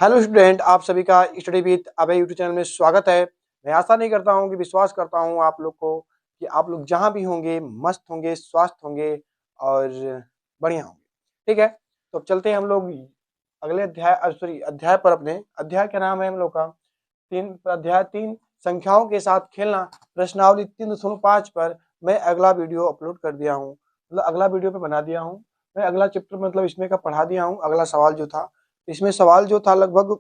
Hello student, आप सभी का study with Abhay YouTube channel में स्वागत है। मैं आशा नहीं करता हूं कि विश्वास करता हूं आप लोग को कि आप लोग जहां भी होंगे मस्त होंगे, स्वस्थ होंगे और बढ़िया होंगे। ठीक है, तो अब चलते हैं हम लोग अगले अध्याय पर। अपने अध्याय का नाम है हम लोग का अध्याय 3 संख्याओं के साथ खेलना, प्रश्नावली 3.5 पर मैं अगला वीडियो अपलोड कर दिया हूँ, मतलब अगला वीडियो पे बना दिया हूँ। मैं अगला चैप्टर मतलब इसमें का पढ़ा दिया हूँ। अगला सवाल जो था, इसमें सवाल जो था लगभग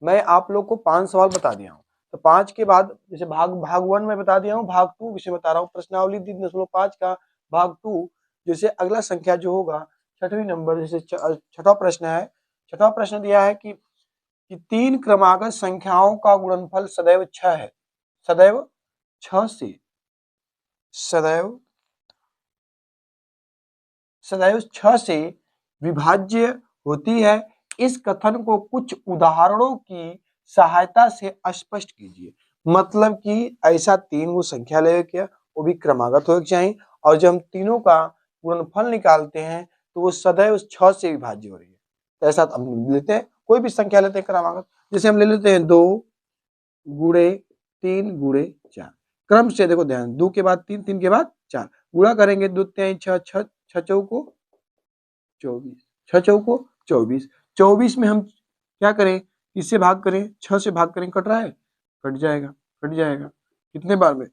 मैं आप लोग को 5 सवाल बता दिया हूँ। तो 5 के बाद जैसे भाग भाग 1 में बता दिया हूँ, भाग 2 विषय बता रहा हूँ। प्रश्नावली 3.5 का भाग 2, जैसे अगला संख्या जो होगा 6वीं नंबर, जैसे छठा प्रश्न है। छठा प्रश्न दिया है कि 3 क्रमागत संख्याओं का गुणनफल सदैव 6 है। सदैव 6 से सदैव सदैव 6 से विभाज्य होती है। इस कथन को कुछ उदाहरणों की सहायता से स्पष्ट कीजिए। मतलब कि ऐसा 3 गो संख्या लेवे के, वो भी क्रमागत होना चाहिए, और जब हम तीनों का गुणनफल निकालते हैं तो वो सदैव 6 से विभाज्य हो रही है। तो ऐसा हम लेते हैं, कोई भी संख्या लेते हैं क्रमागत। जैसे हम ले लेते हैं 2 गुणे 3 गुणे 4। क्रम से देखो ध्यान, 2 के बाद 3, 3 के बाद 4, गुणा करेंगे 2 3 6, 6 चौको 24, 6 चौको 24। 24 में हम क्या करें, किससे भाग करें, 6 से भाग करें, कट रहा है, कट जाएगा, कट जाएगा। कितने बार में,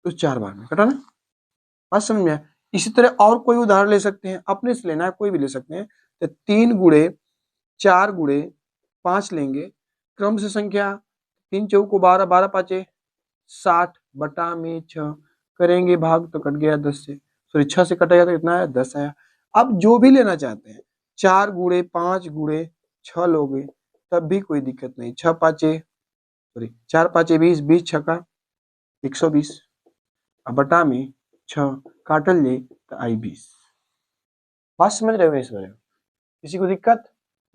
तो 4 बार में कटा ना। बात समझ में आया। इसी तरह और कोई उदाहरण ले सकते हैं, अपने से लेना है, कोई भी ले सकते हैं। तो 3 गुणे 4 गुणे 5 लेंगे, क्रम से संख्या 3 चौको 12, 12 पाँचे 60 बटा में 6 करेंगे भाग, तो कट गया 10 से, सॉरी 6 से कटेगा तो कितना आया, 10 आया। अब जो भी लेना चाहते हैं, 4 गुणे 5 गुणे 6 लोगे तब भी कोई दिक्कत नहीं। 6 पाँचे सॉरी 4 पाँचे 20, 20 छक्का 120, अब बटा में 6 काटल ले तो आई 20। बात समझ रहे हो इस बारे में, किसी को दिक्कत?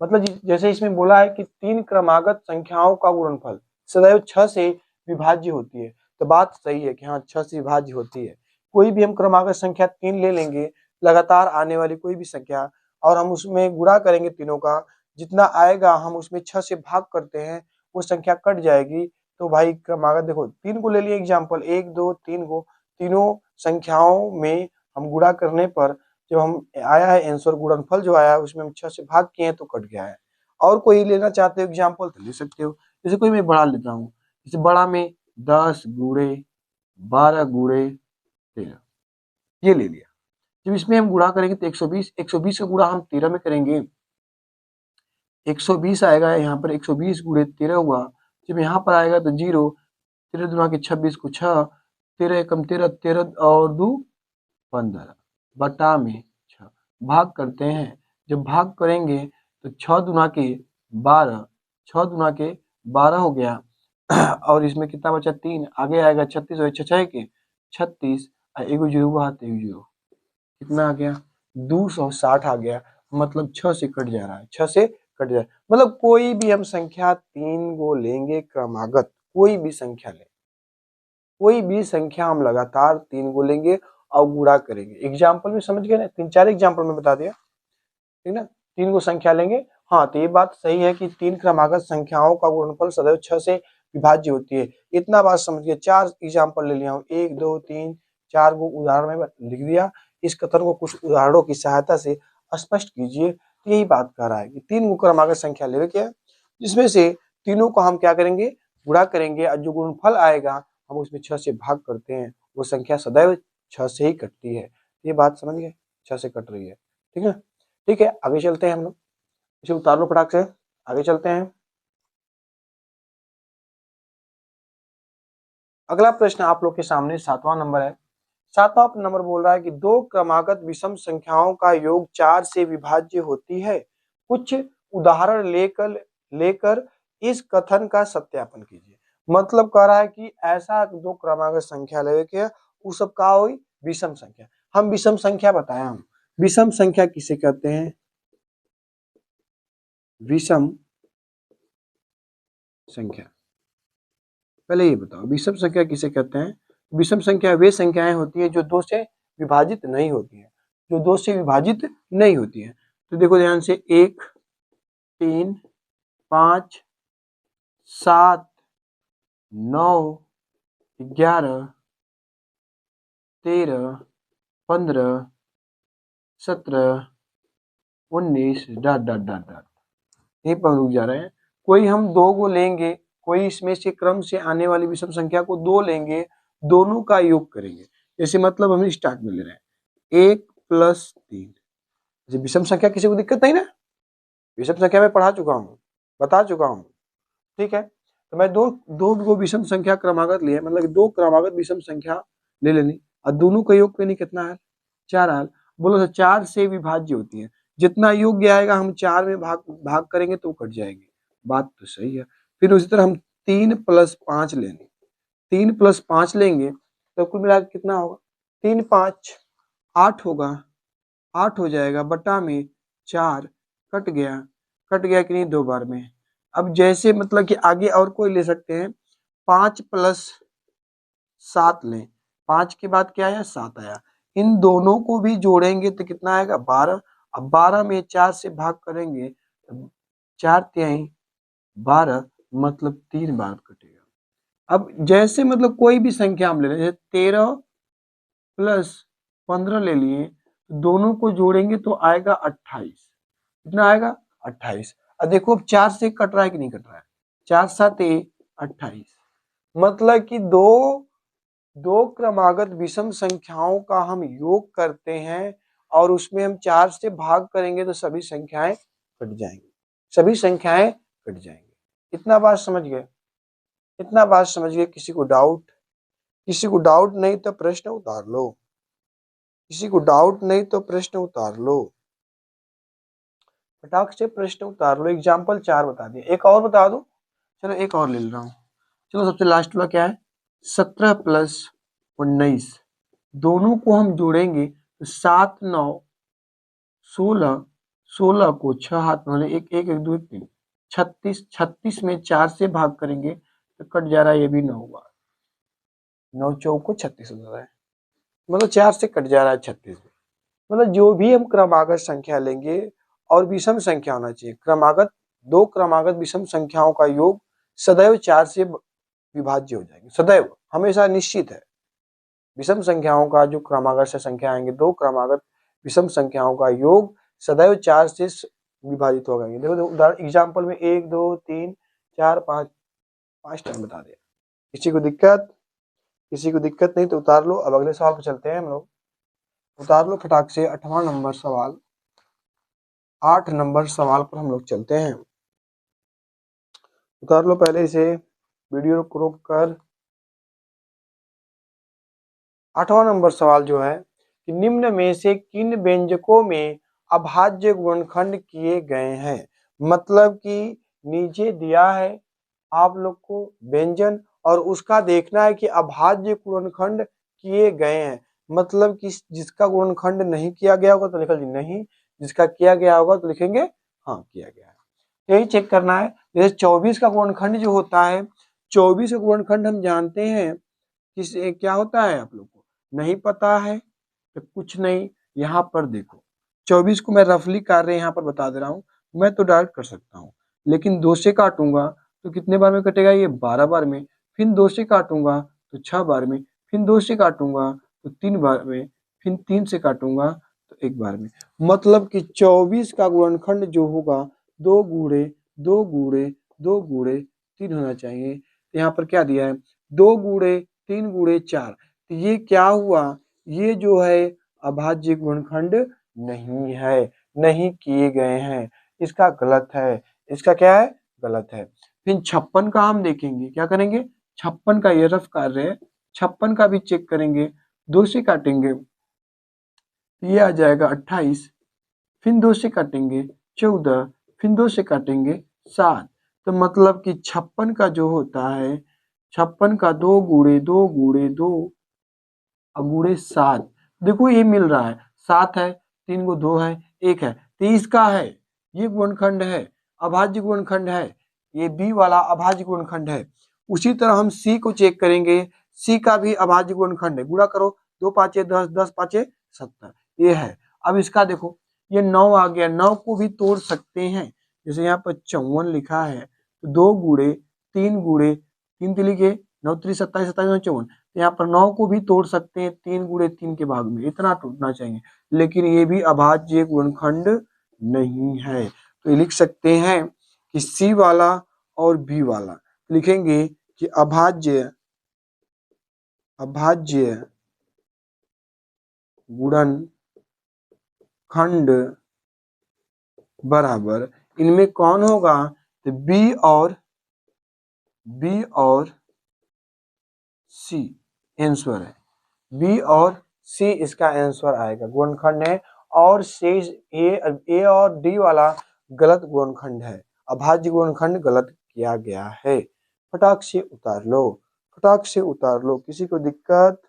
मतलब जैसे इसमें बोला है कि 3 क्रमागत संख्याओं का गुणनफल सदैव 6 से विभाज्य होती है, तो बात सही है कि हाँ 6 से विभाज्य होती है। कोई भी हम क्रमागत संख्या 3 ले लेंगे, लगातार आने वाली कोई भी संख्या, और हम उसमें गुणा करेंगे तीनों का, जितना आएगा हम उसमें 6 से भाग करते हैं, वो संख्या कट जाएगी। तो भाई क्रमागत देखो 3 को ले लिए एग्जाम्पल, 1 2 3 को, तीनों संख्याओं में हम गुणा करने पर जो हम आया है आंसर, गुणनफल जो आया है उसमें हम 6 से भाग किए हैं तो कट गया है। और कोई लेना चाहते हो एग्जाम्पल तो ले सकते हो। जैसे कोई मैं बड़ा लेता हूँ, जैसे बड़ा में 10 गुणे 12 गुणे 13, ये ले लिया। जब इसमें हम गुणा करेंगे तो 120, 120 का गुणा हम 13 में करेंगे, 120 आएगा यहाँ पर, 120 गुणे 13 हुआ। जब यहाँ पर आएगा तो 0, 13 दुना के 26 को 6, 13 एकम 13, 13 और 2 15 बटा में 6 भाग करते हैं। जब भाग करेंगे तो 6 दुना के 12, 6 दुना के 12 हो गया और इसमें कितना बचा, 3 आगे आएगा, 36 और 6 के 36, एगो जीरो हुआ तो एगो जीरो, कितना आ गया, 260 आ गया। मतलब 6 से कट जा रहा है, 6 से कट जा रहा है। मतलब कोई भी हम संख्या 3 गो लेंगे क्रमागत, कोई भी संख्या लें, कोई भी संख्या हम लगातार 3 को लेंगे और गुणा करेंगे। एग्जाम्पल में समझ गए ना, 3-4 एग्जाम्पल में बता दिया, ठीक ना। 3 को संख्या लेंगे, हाँ तो ये बात सही है कि 3 क्रमागत संख्याओं का गुणनफल सदैव 6 से विभाज्य होती है। इतना बात समझ गए। 4 एग्जाम्पल ले लिया हूँ, 1 2 3 4 को उदाहरण में लिख दिया। इस कथन को कुछ उदाहरणों की सहायता से स्पष्ट कीजिए। तो यही बात कर रहा है कि 3 क्रमागत संख्या लेवे क्या है, जिसमें से तीनों को हम क्या करेंगे, गुणा करेंगे, और जो गुणनफल आएगा हम उसमें 6 से भाग करते हैं, वो संख्या सदैव 6 से ही कटती है। ये बात समझ गए, 6 से कट रही है, ठीक है। ठीक है, आगे चलते हैं हम लोग, इसे उतार लो फटाक से, आगे चलते हैं। अगला प्रश्न आप लोग के सामने 7वां नंबर है। 7वां नंबर बोल रहा है कि 2 क्रमागत विषम संख्याओं का योग 4 से विभाज्य होती है। कुछ उदाहरण लेकर लेकर इस कथन का सत्यापन कीजिए। मतलब कह रहा है कि ऐसा 2 क्रमागत संख्या लेके वो सब का हुई विषम संख्या। हम विषम संख्या बताया, हम विषम संख्या किसे कहते हैं, विषम संख्या। पहले ये बताओ विषम संख्या किसे कहते हैं। विषम संख्या वे संख्याएं होती है जो 2 से विभाजित नहीं होती है, जो 2 से विभाजित नहीं होती है। तो देखो ध्यान से, 1 3 5 7 9 11 13 15 17 19 डॉट डॉट डॉट डॉट यहीं पर रुक जा रहे हैं। कोई हम 2 को लेंगे, कोई इसमें से क्रम से आने वाली विषम संख्या को 2 लेंगे, दोनों का योग करेंगे। जैसे मतलब हम स्टार्ट में ले रहे हैं 1 + 3। जैसे विषम संख्या किसी को दिक्कत नहीं ना, विषम संख्या में पढ़ा चुका हूँ, बता चुका हूँ, ठीक है। तो मैं दो विषम संख्या क्रमागत लिए, मतलब 2 क्रमागत विषम संख्या ले लेनी और दोनों का योग करनी, कितना है 4 आल। बोलो 4 से विभाज्य होती है, जितना योग्य आएगा हम 4 में भाग करेंगे तो कट जाएंगे, बात तो सही है। फिर उसी तरह हम 3 + 5 लेंगे, 3 + 5 लेंगे तो कुल मिला के कितना होगा, 3 5 8 होगा, 8 हो जाएगा बटा में 4, कट गया कि नहीं 2 बार में। अब जैसे मतलब कि आगे और कोई ले सकते हैं, 5 + 7 लें, 5 के बाद क्या आया 7 आया, इन दोनों को भी जोड़ेंगे तो कितना आएगा 12। अब 12 में 4 से भाग करेंगे, 4 तिहाई 12, मतलब 3 बार कटेगा। अब जैसे मतलब कोई भी संख्या हम ले लें, जैसे 13 + 15 ले लिए, दोनों को जोड़ेंगे तो आएगा 28, कितना आएगा 28। अब देखो अब 4 से कट रहा है कि नहीं कट रहा है, 4 7 28, मतलब कि दो क्रमागत विषम संख्याओं का हम योग करते हैं और उसमें हम 4 से भाग करेंगे तो सभी संख्याएं कट जाएंगी, सभी संख्याएं कट जाएंगी। इतना बात समझ गए, इतना बात समझ गए। किसी को डाउट नहीं तो प्रश्न उतार लो, किसी को डाउट नहीं तो प्रश्न उतार लो, फटाक से प्रश्न उतार लो। एग्जाम्पल 4 बता दिए, एक और बता दो, चलो एक और ले रहा हूँ। चलो सबसे लास्ट वाला क्या है, 17 + 19, दोनों को हम जोड़ेंगे तो 7 9 16, 16 को 6 हाथ में 1 1 1 2 3 36, 36 में 4 से भाग करेंगे तो कट जा रहा है, ये भी 9 बार, 9 चौको 36 हो रहा है, मतलब 4 से कट जा रहा है 36 में। मतलब जो भी हम क्रमागत संख्या लेंगे और विषम संख्या होना चाहिए, क्रमागत 2 क्रमागत विषम संख्याओं का योग सदैव 4 से विभाज्य हो जाएंगे, सदैव, हमेशा निश्चित है। विषम संख्याओं का जो क्रमागत से संख्या आएंगे, 2 क्रमागत विषम संख्याओं का योग सदैव 4 से विभाजित हो गएंगे। देखो उदाहरण एग्जाम्पल में 1 2 3 4 5 टाइम बता दिया। किसी को दिक्कत नहीं तो उतार लो। अब अगले सवाल पर चलते हैं हम लोग, उतार लो फटाक से 8वां नंबर सवाल, 8 नंबर सवाल पर हम लोग चलते हैं। उतार लो पहले इसे, वीडियो को रोक कर। 8वां नंबर सवाल जो है कि निम्न में से किन व्यंजकों में अभाज्य गुणनखंड किए गए हैं। मतलब कि नीचे दिया है आप लोग को व्यंजन और उसका देखना है कि अभाज्य गुणनखंड किए गए हैं, मतलब कि जिसका गुणनखंड नहीं किया गया होगा तो लिखा जी नहीं, जिसका किया गया होगा तो लिखेंगे हाँ किया गया है। यही चेक करना है। जैसे 24 का गुणनखंड जो होता है, 24 का गुणनखंड हम जानते हैं किस क्या होता है, आप लोग को नहीं पता है तो कुछ नहीं, यहाँ पर देखो 24 को मैं रफली कार्य यहाँ पर बता दे रहा हूँ। मैं तो डायरेक्ट कर सकता हूँ, लेकिन 2 से काटूंगा तो कितने बार में कटेगा, ये 12 बार में। फिर 2 से काटूंगा तो 6 बार में, फिर 2 से काटूंगा तो 3 बार में, फिर 3 से काटूंगा तो 1 बार में। मतलब कि 24 का गुणनखंड जो होगा 2 गुणे 2 गुणे 2 गुणे 3 होना चाहिए। तो यहाँ पर क्या दिया है 2 गुणे 3 गुणे 4, तो ये क्या हुआ, ये जो है अभाज्य गुणनखंड नहीं है, नहीं किए गए हैं, इसका गलत है, इसका क्या है गलत है। फिर 56 का हम देखेंगे, क्या करेंगे 56 का ये रफ कार्य है, 56 का भी चेक करेंगे। 2 से काटेंगे ये आ जाएगा 28, फिर 2 से काटेंगे 14, फिर 2 से काटेंगे 7। तो मतलब कि 56 का जो होता है, 56 का 2 गुणे 2 गुणे 2 गुणे 7, देखो ये मिल रहा है 7 है, 3 को 2 है 1 है, 23 का है, ये गुणनखंड है, अभाज्य गुणनखंड है, ये बी वाला अभाज्य गुणनखंड है। उसी तरह हम सी को चेक करेंगे, सी का भी अभाज्य गुणनखंड है, गुणा करो 2 5 10 10 5 70, ये है। अब इसका देखो ये 9 आ गया, 9 को भी तोड़ सकते हैं, जैसे यहाँ पर 54 लिखा है तो 2 गुणे 3 गुणे 3 लिखे 9 3 27 27 54, यहाँ पर 9 को भी तोड़ सकते हैं 3 गुणे 3 के भाग में, इतना टूटना चाहिए, लेकिन ये भी अभाज्य गुणनखंड नहीं है। तो ये लिख सकते हैं कि सी वाला और बी वाला, लिखेंगे कि अभाज्य गुणनखंड बराबर, इनमें कौन होगा, तो बी और सी आंसर है, बी और सी इसका आंसर आएगा, गुणनखंड है, और शेष ए और डी वाला गलत गुणनखंड है, अभाज्य गुणनखंड गलत किया गया है। फटाक से उतार लो, किसी को दिक्कत,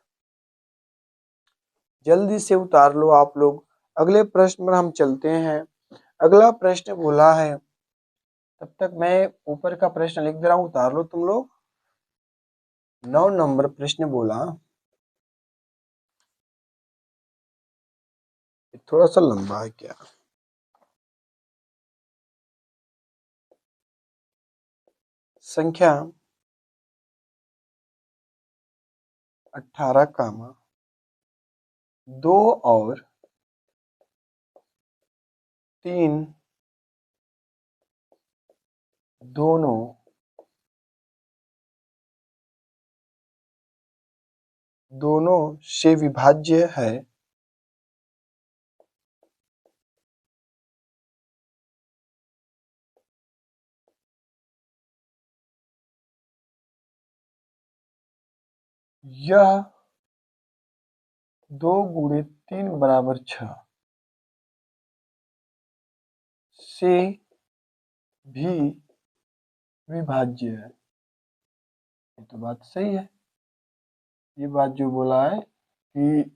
जल्दी से उतार लो आप लोग। अगले प्रश्न पर हम चलते हैं। अगला प्रश्न बोला है, तब तक मैं ऊपर का प्रश्न लिख दे रहा हूं, उतार लो तुम लोग। 9 नंबर प्रश्न बोला, थोड़ा सा लंबा है क्या, संख्या 18 कामा 2 और 3 दोनों से विभाज्य है, यह 2 गुणे 3 बराबर 6 से भी विभाज्य है। ये तो बात सही है, ये बात जो बोला है कि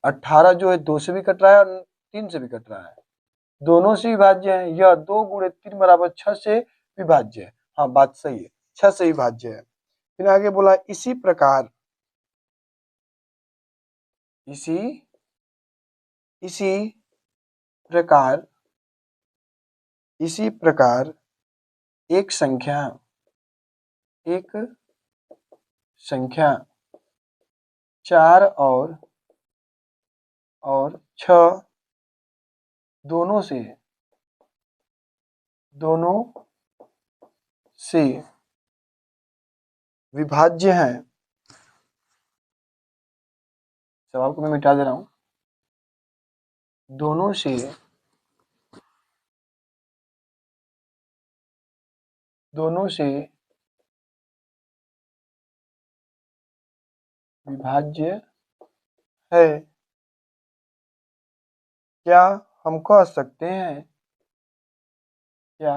18 जो है 2 से भी कट रहा है और 3 से भी कट रहा है, दोनों से विभाज्य है, यह 2 गुणे 3 बराबर 6 से विभाज्य है। हाँ बात सही है, 6 से विभाज्य है। फिर आगे बोला इसी प्रकार एक संख्या 4 और 6 दोनों से विभाज्य है। सवाल को मैं मिटा दे रहा हूं, दोनों से विभाज्य है। क्या हम कह सकते हैं, क्या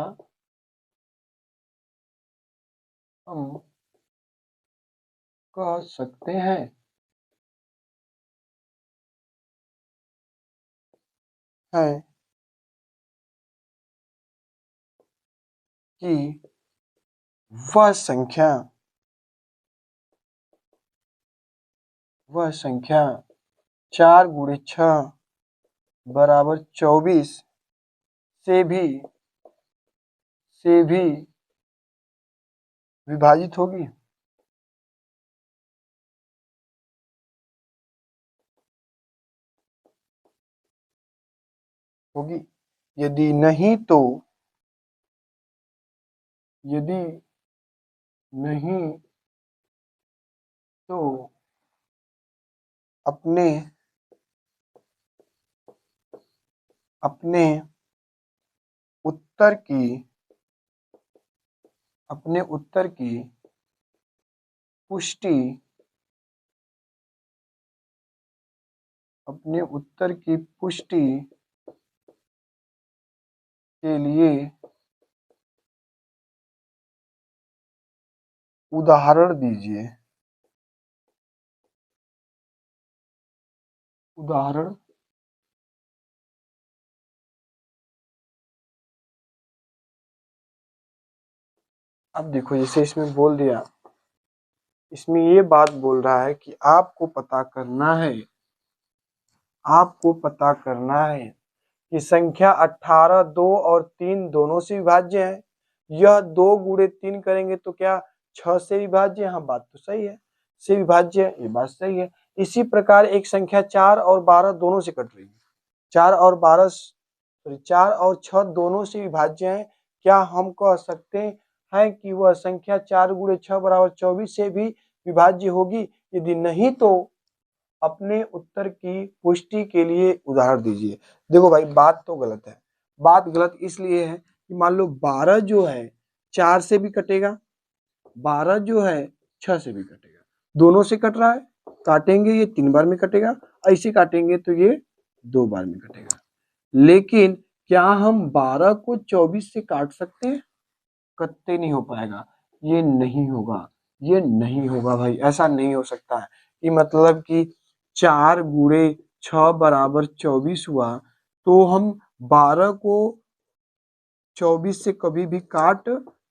हम कह सकते हैं कि वह संख्या 4 गुणे 6 बराबर 24 से भी विभाजित होगी। यदि नहीं तो अपने उत्तर की पुष्टि के लिए उदाहरण दीजिए। उदाहरण अब देखो, जैसे इसमें बोल दिया, इसमें ये बात बोल रहा है कि आपको पता करना है कि संख्या 18 2 और 3 दोनों से विभाज्य है। यह 2 गुणे 3 करेंगे तो क्या 6 से विभाज्य है? हाँ, बात तो सही है, से विभाज्य है, ये बात सही है। इसी प्रकार एक संख्या 4 और 12 दोनों से कट रही है। 4 और 6 दोनों से विभाज्य है। क्या हम कह सकते हैं कि वह संख्या 4 गुणे 6 बराबर 24 से भी विभाज्य होगी? यदि नहीं तो अपने उत्तर की पुष्टि के लिए उदाहरण दीजिए। देखो भाई, बात तो गलत है। बात गलत इसलिए है कि मान लो 12 जो है 4 से भी कटेगा, 12 जो है 6 से भी कटेगा, दोनों से कट रहा है। काटेंगे ये 3 बार में कटेगा, ऐसे काटेंगे तो ये 2 बार में कटेगा। लेकिन क्या हम 12 को 24 से काट सकते हैं? कत्ते नहीं हो पाएगा, ये नहीं होगा, ये नहीं होगा भाई, ऐसा नहीं हो सकता है। कि मतलब कि 4 गुणे 6 बराबर 24 हुआ, तो हम 12 को 24 से कभी भी काट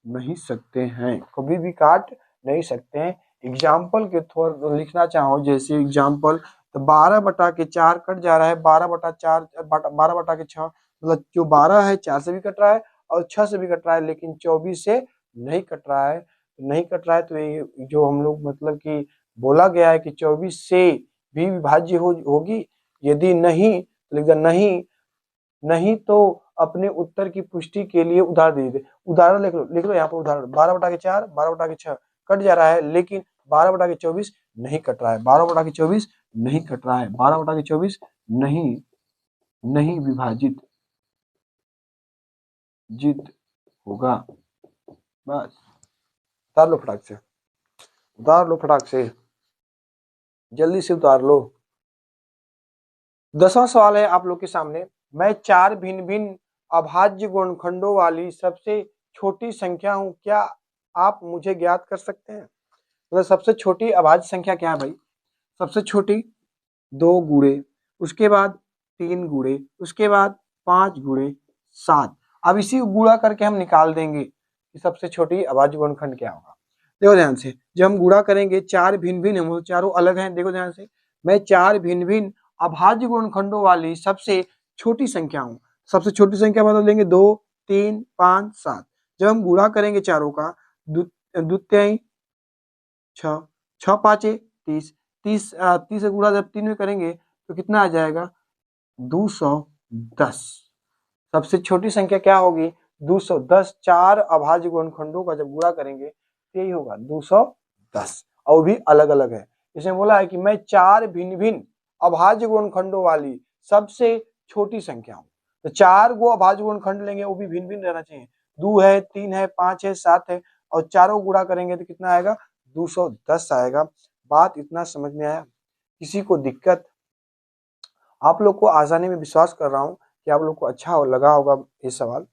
नहीं सकते हैं, कभी भी काट नहीं सकते हैं। एग्जाम्पल के थोड़ा लिखना चाहो, जैसे एग्जाम्पल, तो 12 बटा के 4 कट जा रहा है, 12 बटा 4 12 बटा के 6, मतलब जो 12 है 4 से भी कट रहा है और 6 से भी कट रहा है, लेकिन 24 से नहीं कट रहा है। नहीं कट रहा है तो ये जो हम लोग मतलब कि बोला गया है कि 24 से भी विभाज्य होगी। यदि नहीं तो लिख दो नहीं, नहीं तो अपने उत्तर की पुष्टि के लिए उदाहरण दीजिए। उदाहरण लिख लो यहाँ पर उदाहरण, 12 बटा के 4 12 बटा के 6 कट जा रहा है, लेकिन 12 बटा के 24 नहीं कट रहा है, 12 बटा के 24 नहीं कट रहा है, 12 बटा के 24 नहीं नहीं विभाजित जित होगा। बस उतार लो फटाक से, उतार लो फटाक से, जल्दी से उतार लो। 10वां सवाल है आप लोग के सामने। मैं 4 भिन्न भिन्न अभाज्य गुणनखंडों वाली सबसे छोटी संख्या हूं, क्या आप मुझे ज्ञात कर सकते हैं? मतलब सबसे छोटी अभाज्य संख्या क्या है भाई? सबसे छोटी 2 गुणे, उसके बाद 3 गुणे, उसके बाद 5 गुणे 7। अब इसी को गुणा करके हम निकाल देंगे कि सबसे छोटी अभाज्य गुणनखंड क्या होगा। देखो ध्यान से, जब हम गुणा करेंगे 4 भिन्न भिन्न, हम चारों अलग हैं। देखो ध्यान से, मैं 4 भिन्न भिन्न अभाज्य गुणनखंडों वाली सबसे छोटी संख्या हूं। सबसे छोटी संख्या मतलब लेंगे 2 3 5 7। जब हम गुणा करेंगे चारों का, द्वितीय 6, 6 5 30, 30 से गुणा जब 3 में करेंगे तो कितना आ जाएगा? 210। सबसे छोटी संख्या क्या होगी? 210। 4 अभाज्य गुणनखंडों का जब गुणा करेंगे तो यही होगा 210, और भी अलग अलग है। इसमें बोला है कि मैं 4 भिन्न भिन्न अभाज्य गुणनखंडों वाली सबसे छोटी संख्या हूं। तो 4 गो अभाज्य गुणनखंड लेंगे, वो भी भिन्न भिन्न रहना चाहिए। 2 है, 3 है, 5 है, 7 है, और चारों गुणा करेंगे तो कितना आएगा? 210 आएगा। बात इतना समझ में आया? किसी को दिक्कत? आप लोग को आसानी में विश्वास कर रहा हूं कि आप लोग को अच्छा लगा होगा ये सवाल।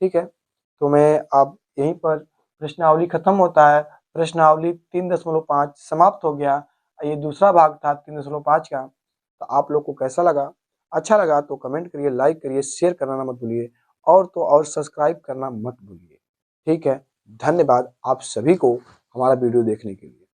ठीक है, तो मैं अब यहीं पर प्रश्नावली खत्म होता है। प्रश्नावली 3.5 समाप्त हो गया। ये दूसरा भाग था 3.5 का। तो आप लोग को कैसा लगा? अच्छा लगा तो कमेंट करिए, लाइक करिए, शेयर करना मत भूलिए, और तो और सब्सक्राइब करना मत भूलिए। ठीक है, धन्यवाद आप सभी को हमारा वीडियो देखने के लिए।